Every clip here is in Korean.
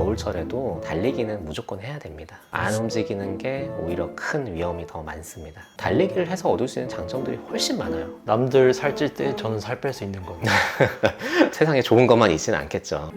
겨울철에도 달리기는 무조건 해야 됩니다. 안 움직이는 게 오히려 큰 위험이 더 많습니다. 달리기를 해서 얻을 수 있는 장점들이 훨씬 많아요. 남들 살찔 때 저는 살 뺄 수 있는 겁니다. 세상에 좋은 것만 있지는 않겠죠.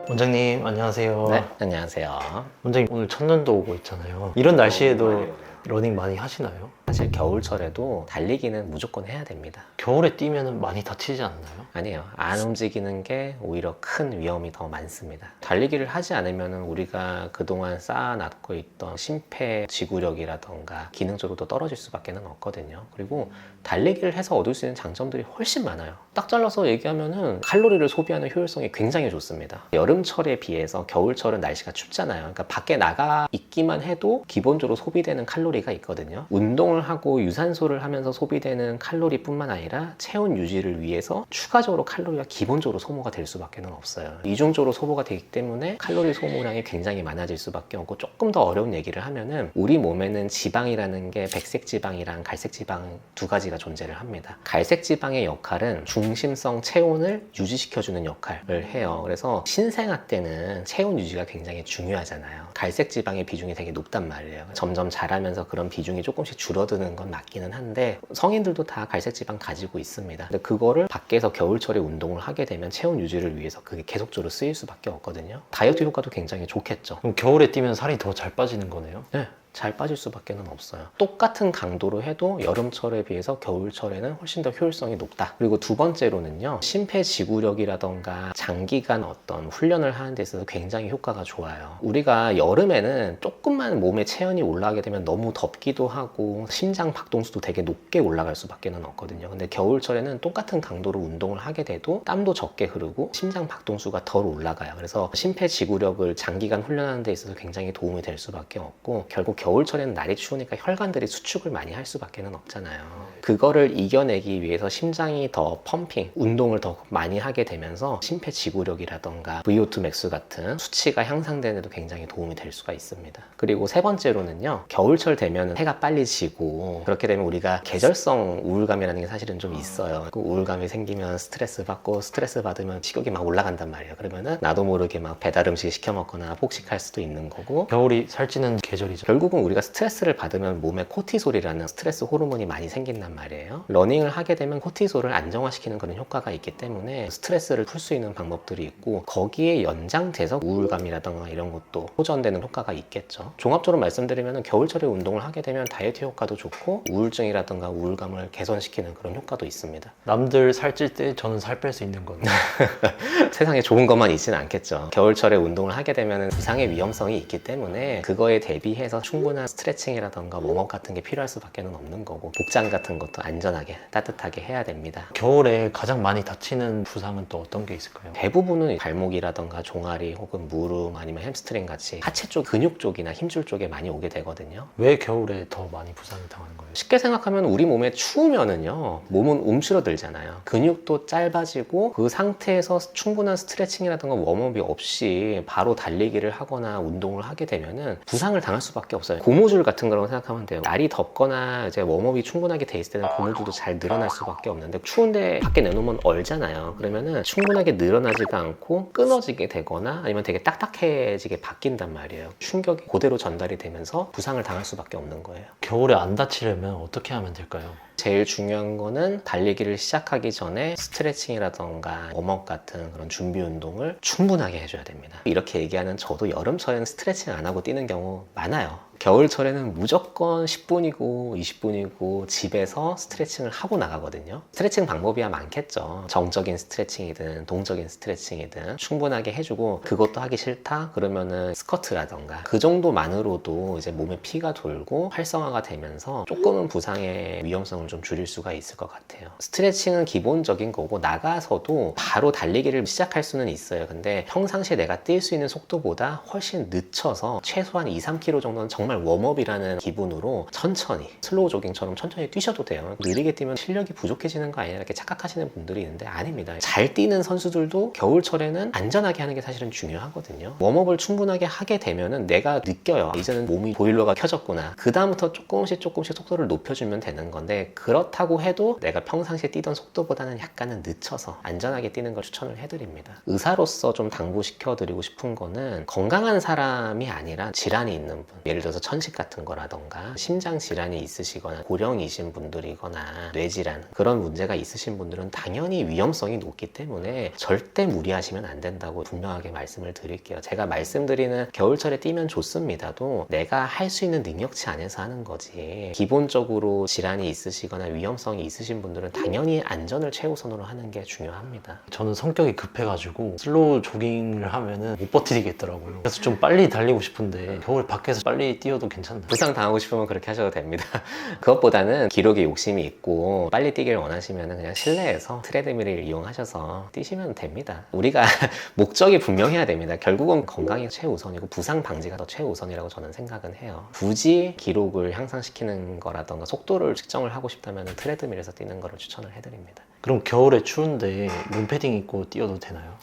원장님 안녕하세요. 네, 안녕하세요. 원장님 오늘 첫눈도 오고 있잖아요. 이런 날씨에도 러닝 많이 하시나요? 사실 겨울철에도 달리기는 무조건 해야 됩니다. 겨울에 뛰면 많이 다치지 않나요? 아니에요. 안 움직이는 게 오히려 큰 위험이 더 많습니다. 달리기를 하지 않으면 우리가 그동안 쌓아놨고 있던 심폐지구력이라던가 기능적으로도 떨어질 수밖에 없거든요. 그리고 달리기를 해서 얻을 수 있는 장점들이 훨씬 많아요. 딱 잘라서 얘기하면은 칼로리를 소비하는 효율성이 굉장히 좋습니다. 여름철에 비해서 겨울철은 날씨가 춥잖아요. 그러니까 밖에 나가 있기만 해도 기본적으로 소비되는 칼로리가 있거든요. 운동을 하고 유산소를 하면서 소비되는 칼로리뿐만 아니라 체온 유지를 위해서 추가적으로 칼로리가 기본적으로 소모가 될 수밖에 없어요. 이중적으로 소모가 되기 때문에 칼로리 소모량이 굉장히 많아질 수밖에 없고, 조금 더 어려운 얘기를 하면은 우리 몸에는 지방이라는 게 백색 지방이랑 갈색 지방 두 가지가 존재를 합니다. 갈색 지방의 역할은 중심성 체온을 유지시켜주는 역할을 해요. 그래서 신생아 때는 체온 유지가 굉장히 중요하잖아요. 갈색 지방의 비중이 되게 높단 말이에요. 점점 자라면서 그런 비중이 조금씩 줄어드는 건 맞기는 한데, 성인들도 다 갈색 지방 가지고 있습니다. 근데 그거를 밖에서 겨울철에 운동을 하게 되면 체온 유지를 위해서 그게 계속적으로 쓰일 수밖에 없거든요. 다이어트 효과도 굉장히 좋겠죠. 그럼 겨울에 뛰면 살이 더 잘 빠지는 거네요? 네, 잘 빠질 수밖에 없어요. 똑같은 강도로 해도 여름철에 비해서 겨울철에는 훨씬 더 효율성이 높다. 그리고 두 번째로는요, 심폐지구력이라던가 장기간 어떤 훈련을 하는 데 있어서 굉장히 효과가 좋아요. 우리가 여름에는 조금만 몸에 체온이 올라가게 되면 너무 덥기도 하고 심장 박동수도 되게 높게 올라갈 수밖에 없거든요. 근데 겨울철에는 똑같은 강도로 운동을 하게 돼도 땀도 적게 흐르고 심장 박동수가 덜 올라가요. 그래서 심폐지구력을 장기간 훈련하는 데 있어서 굉장히 도움이 될 수밖에 없고, 결국 겨울철에는 날이 추우니까 혈관들이 수축을 많이 할 수밖에 없잖아요. 그거를 이겨내기 위해서 심장이 더 펌핑, 운동을 더 많이 하게 되면서 심폐지구력이라던가 VO2 max 같은 수치가 향상되는 데도 굉장히 도움이 될 수가 있습니다. 그리고 세 번째로는요, 겨울철 되면 해가 빨리 지고, 그렇게 되면 우리가 계절성 우울감이라는 게 사실은 좀 있어요. 그 우울감이 생기면 스트레스 받고, 스트레스 받으면 식욕이 막 올라간단 말이에요. 그러면은 나도 모르게 막 배달 음식 시켜 먹거나 폭식할 수도 있는 거고, 겨울이 살찌는 계절이죠. 결국은 우리가 스트레스를 받으면 몸에 코티솔이라는 스트레스 호르몬이 많이 생긴단 말이에요. 러닝을 하게 되면 코티솔을 안정화시키는 그런 효과가 있기 때문에 스트레스를 풀 수 있는 방법들이 있고, 거기에 연장돼서 우울감이라던가 이런 것도 호전되는 효과가 있겠죠. 종합적으로 말씀드리면 겨울철에 운동을 하게 되면 다이어트 효과도 좋고 우울증이라던가 우울감을 개선시키는 그런 효과도 있습니다. 남들 살찔 때 저는 살 뺄 수 있는 겁니다. 세상에 좋은 것만 있지는 않겠죠. 겨울철에 운동을 하게 되면 부상의 위험성이 있기 때문에 그거에 대비해서 충분한 스트레칭이라던가 웜업 같은 게 필요할 수밖에 없는 거고, 복장 같은 것도 안전하게 따뜻하게 해야 됩니다. 겨울에 가장 많이 다치는 부상은 또 어떤 게 있을까요? 대부분은 발목이라던가 종아리 혹은 무릎 아니면 햄스트링 같이 하체 쪽 근육 쪽이나 힘줄 쪽에 많이 오게 되거든요. 왜 겨울에 더 많이 부상을 당하는 거예요? 쉽게 생각하면 우리 몸에 추우면은요, 몸은 움츠러들잖아요. 근육도 짧아지고, 그 상태에서 충분한 스트레칭이라던가 웜업이 없이 바로 달리기를 하거나 운동을 하게 되면은 부상을 당할 수밖에 없어요. 고무줄 같은 거라고 생각하면 돼요. 날이 덥거나 이제 웜업이 충분하게 돼 있을 때는 고무줄도 잘 늘어날 수밖에 없는데, 추운데 밖에 내놓으면 얼잖아요. 그러면은 충분하게 늘어나지가 않고 끊어지게 되거나 아니면 되게 딱딱해지게 바뀐단 말이에요. 충격이 그대로 전달이 되면서 부상을 당할 수밖에 없는 거예요. 겨울에 안 다치려면 어떻게 하면 될까요? 제일 중요한 거는 달리기를 시작하기 전에 스트레칭이라던가 웜업 같은 그런 준비 운동을 충분하게 해줘야 됩니다. 이렇게 얘기하는 저도 여름철에는 스트레칭 안 하고 뛰는 경우 많아요. 겨울철에는 무조건 10분이고 20분이고 집에서 스트레칭을 하고 나가거든요. 스트레칭 방법이야 많겠죠. 정적인 스트레칭이든 동적인 스트레칭이든 충분하게 해주고, 그것도 하기 싫다 그러면은 스쿼트라던가 그 정도만으로도 이제 몸에 피가 돌고 활성화가 되면서 조금은 부상의 위험성을 좀 줄일 수가 있을 것 같아요. 스트레칭은 기본적인 거고, 나가서도 바로 달리기를 시작할 수는 있어요. 근데 평상시에 내가 뛸 수 있는 속도보다 훨씬 늦춰서 최소한 2-3km 정도는 정말 정말 웜업이라는 기분으로 천천히 슬로우 조깅처럼 천천히 뛰셔도 돼요. 느리게 뛰면 실력이 부족해지는 거 아니냐 이렇게 착각하시는 분들이 있는데 아닙니다. 잘 뛰는 선수들도 겨울철에는 안전하게 하는 게 사실은 중요하거든요. 웜업을 충분하게 하게 되면은 내가 느껴요. 이제는 몸이 보일러가 켜졌구나. 그 다음부터 조금씩 속도를 높여주면 되는 건데, 그렇다고 해도 내가 평상시에 뛰던 속도보다는 약간은 늦춰서 안전하게 뛰는 걸 추천을 해드립니다. 의사로서 좀 당부시켜 드리고 싶은 거는 건강한 사람이 아니라 질환이 있는 분, 예를 들어서 천식 같은 거라던가 심장 질환이 있으시거나 고령이신 분들이거나 뇌질환 그런 문제가 있으신 분들은 당연히 위험성이 높기 때문에 절대 무리하시면 안 된다고 분명하게 말씀을 드릴게요. 제가 말씀드리는 겨울철에 뛰면 좋습니다도 내가 할 수 있는 능력치 안에서 하는 거지, 기본적으로 질환이 있으시거나 위험성이 있으신 분들은 당연히 안전을 최우선으로 하는 게 중요합니다. 저는 성격이 급해가지고 슬로우 조깅을 하면은 못 버티겠더라고요. 그래서 좀 빨리 달리고 싶은데 겨울 밖에서 빨리 뛰어도 괜찮나요? 부상 당하고 싶으면 그렇게 하셔도 됩니다. 그것보다는 기록에 욕심이 있고 빨리 뛰길 원하시면 그냥 실내에서 트레드밀을 이용하셔서 뛰시면 됩니다. 우리가 목적이 분명해야 됩니다. 결국은 건강이 최우선이고 부상 방지가 더 최우선이라고 저는 생각은 해요. 굳이 기록을 향상시키는 거라던가 속도를 측정을 하고 싶다면 트레드밀에서 뛰는 거를 추천을 해드립니다. 그럼 겨울에 추운데 롱패딩 입고 뛰어도 되나요?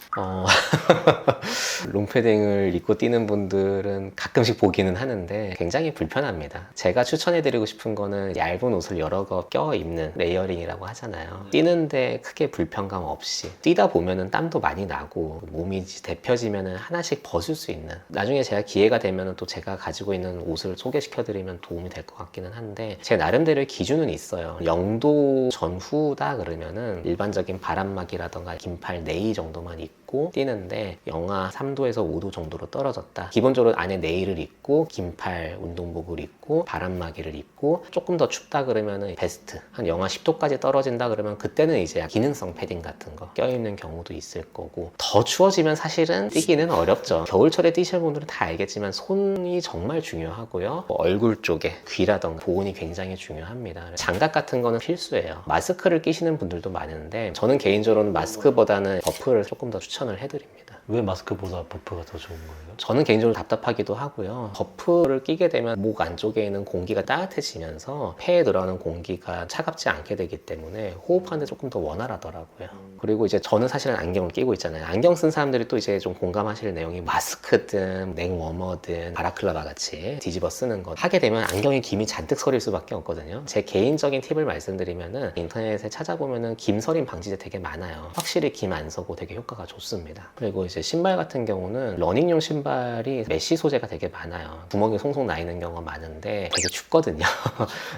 롱패딩을 입고 뛰는 분들은 가끔씩 보기는 하는데 굉장히 불편합니다. 제가 추천해드리고 싶은 거는 얇은 옷을 여러 거 껴 입는 레이어링이라고 하잖아요. 뛰는데 크게 불편감 없이 뛰다 보면은 땀도 많이 나고 몸이 데펴지면은 하나씩 벗을 수 있는, 나중에 제가 기회가 되면은 또 제가 가지고 있는 옷을 소개시켜드리면 도움이 될 것 같기는 한데, 제 나름대로의 기준은 있어요. 0도 전후다 그러면은 일반적인 바람막이라던가 긴팔 네이 정도만 입고 뛰는데, 영하 3도에서 5도 정도로 떨어졌다, 기본적으로 안에 네이를 입고 긴팔 운동복을 입고 바람막이를 입고 조금 더 춥다 그러면은 베스트, 한 영하 10도까지 떨어진다 그러면 그때는 이제 기능성 패딩 같은 거 껴입는 경우도 있을 거고, 더 추워지면 사실은 뛰기는 어렵죠. 겨울철에 뛰시는 분들은 다 알겠지만 손이 정말 중요하고요. 얼굴 쪽에 귀라던가 보온이 굉장히 중요합니다. 장갑 같은 거는 필수예요. 마스크를 끼시는 분들도 많은데 저는 개인적으로는 마스크보다는 버프를 조금 더 추천을 해드립니다. 왜 마스크보다 버프가 더 좋은 거예요? 저는 개인적으로 답답하기도 하고요. 버프를 끼게 되면 목 안쪽에 있는 공기가 따뜻해지면서 폐에 들어가는 공기가 차갑지 않게 되기 때문에 호흡하는데 조금 더 원활하더라고요. 그리고 이제 저는 사실은 안경을 끼고 있잖아요. 안경 쓴 사람들이 또 이제 좀 공감하실 내용이, 마스크든 냉워머든 바라클라바 같이 뒤집어 쓰는 거 하게 되면 안경에 김이 잔뜩 서릴 수밖에 없거든요. 제 개인적인 팁을 말씀드리면은 인터넷에 찾아보면은 김 서림 방지제 되게 많아요. 확실히 김 안 서고 되게 효과가 좋습니다. 그리고 이제 신발 같은 경우는 러닝용 신발이 메쉬 소재가 되게 많아요. 구멍이 송송 나 있는 경우가 많은데 되게 춥거든요.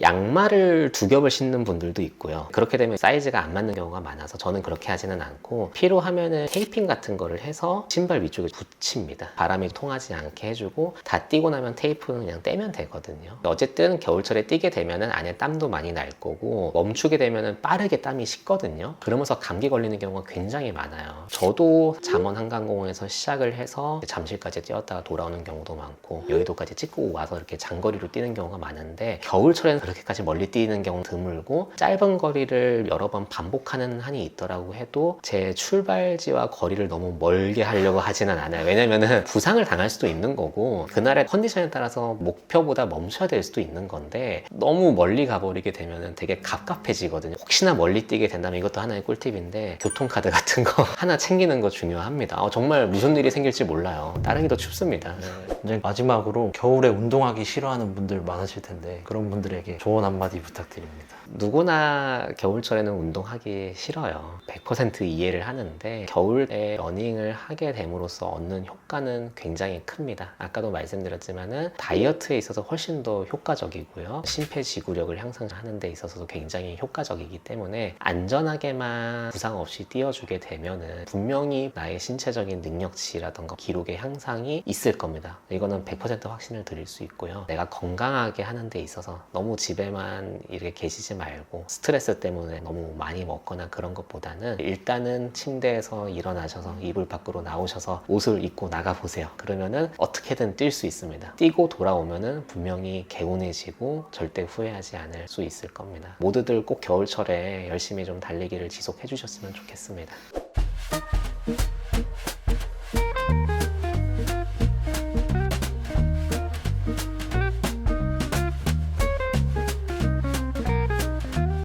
양말을 두 겹을 신는 분들도 있고요. 그렇게 되면 사이즈가 안 맞는 경우가 많아서 저는 그렇게 하지는 않고, 필요하면은 테이핑 같은 거를 해서 신발 위쪽에 붙입니다. 바람이 통하지 않게 해주고, 다 뛰고 나면 테이프는 그냥 떼면 되거든요. 어쨌든 겨울철에 뛰게 되면은 안에 땀도 많이 날 거고, 멈추게 되면은 빠르게 땀이 식거든요. 그러면서 감기 걸리는 경우가 굉장히 많아요. 저도 잠원 한강공원에서 시작을 해서 잠실까지 뛰었다가 돌아오는 경우도 많고, 여의도까지 찍고 와서 이렇게 장거리로 뛰는 경우가 많은데, 겨울철에는 그렇게까지 멀리 뛰는 경우 드물고, 짧은 거리를 여러 번 반복하는 한이 있더라고 해도 제 출발지와 거리를 너무 멀게 하려고 하지는 않아요. 왜냐면은 부상을 당할 수도 있는 거고, 그날의 컨디션에 따라서 목표보다 멈춰야 될 수도 있는 건데, 너무 멀리 가버리게 되면은 되게 갑갑해지거든요. 혹시나 멀리 뛰게 된다면 이것도 하나의 꿀팁인데, 교통카드 같은 거 하나 챙기는 거 중요합니다. 정말 무슨 일이 생길지 몰라요. 따르기 더 춥습니다. 이제 마지막으로 겨울에 운동하기 싫어하는 분들 많으실 텐데 그런 분들에게 조언 한마디 부탁드립니다. 누구나 겨울철에는 운동하기 싫어요. 100% 이해를 하는데, 겨울에 러닝을 하게 됨으로써 얻는 효과는 굉장히 큽니다. 아까도 말씀드렸지만은 다이어트에 있어서 훨씬 더 효과적이고요. 심폐지구력을 향상하는 데 있어서도 굉장히 효과적이기 때문에 안전하게만 부상 없이 뛰어주게 되면은 분명히 나의 신체적인 능력치라던가 기록의 향상이 있을 겁니다. 이거는 100% 확신을 드릴 수 있고요. 내가 건강하게 하는 데 있어서 너무 집에만 이렇게 계시지 말고, 스트레스 때문에 너무 많이 먹거나 그런 것보다는 일단은 침대에서 일어나셔서 이불 밖으로 나오셔서 옷을 입고 나가보세요. 그러면은 어떻게든 뛸 수 있습니다. 뛰고 돌아오면은 분명히 개운해지고 절대 후회하지 않을 수 있을 겁니다. 모두들 꼭 겨울철에 열심히 좀 달리기를 지속해 주셨으면 좋겠습니다.